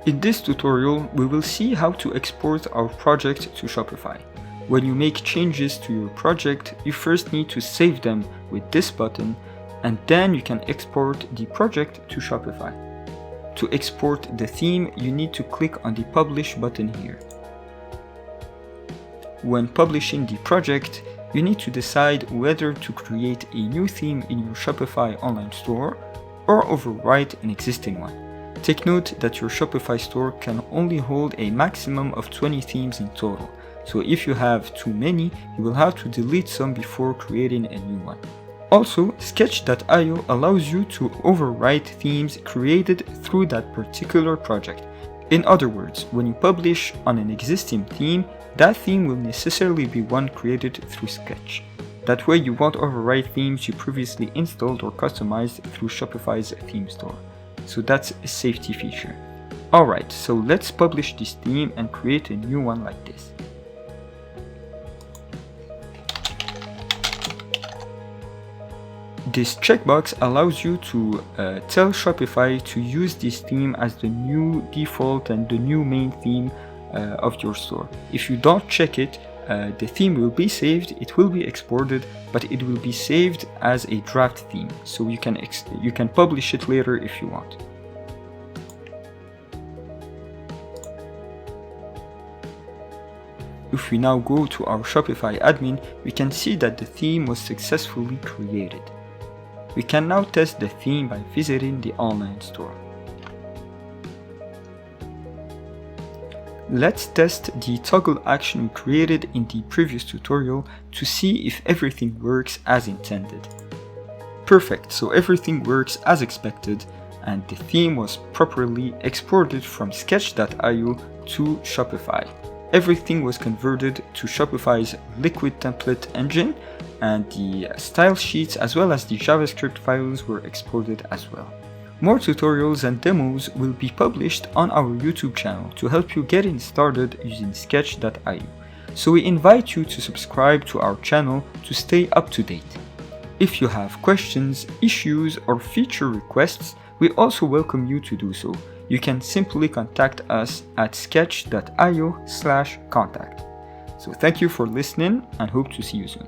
In this tutorial, we will see how to export our project to Shopify. When you make changes to your project, you first need to save them with this button, and then you can export the project to Shopify. To export the theme, you need to click on the Publish button here. When publishing the project, you need to decide whether to create a new theme in your Shopify online store or overwrite an existing one. Take note that your Shopify store can only hold a maximum of 20 themes in total, so if you have too many, you will have to delete some before creating a new one. Also, Sketch.io allows you to overwrite themes created through that particular project. In other words, when you publish on an existing theme, that theme will necessarily be one created through Sketch. That way you won't overwrite themes you previously installed or customized through Shopify's theme store. So that's a safety feature. Alright, so let's publish this theme and create a new one like this. This checkbox allows you to tell Shopify to use this theme as the new default and the new main theme of your store. If you don't check it, the theme will be saved, it will be exported, but it will be saved as a draft theme, so you can publish it later if you want. If we now go to our Shopify admin, we can see that the theme was successfully created. We can now test the theme by visiting the online store. Let's test the toggle action we created in the previous tutorial to see if everything works as intended. Perfect, so everything works as expected, and the theme was properly exported from Sketch.io to Shopify. Everything was converted to Shopify's liquid template engine, and the style sheets as well as the JavaScript files were exported as well. More tutorials and demos will be published on our YouTube channel to help you getting started using Sketch.io. So we invite you to subscribe to our channel to stay up to date. If you have questions, issues, or feature requests, we also welcome you to do so. You can simply contact us at sketch.io/contact. So thank you for listening and hope to see you soon.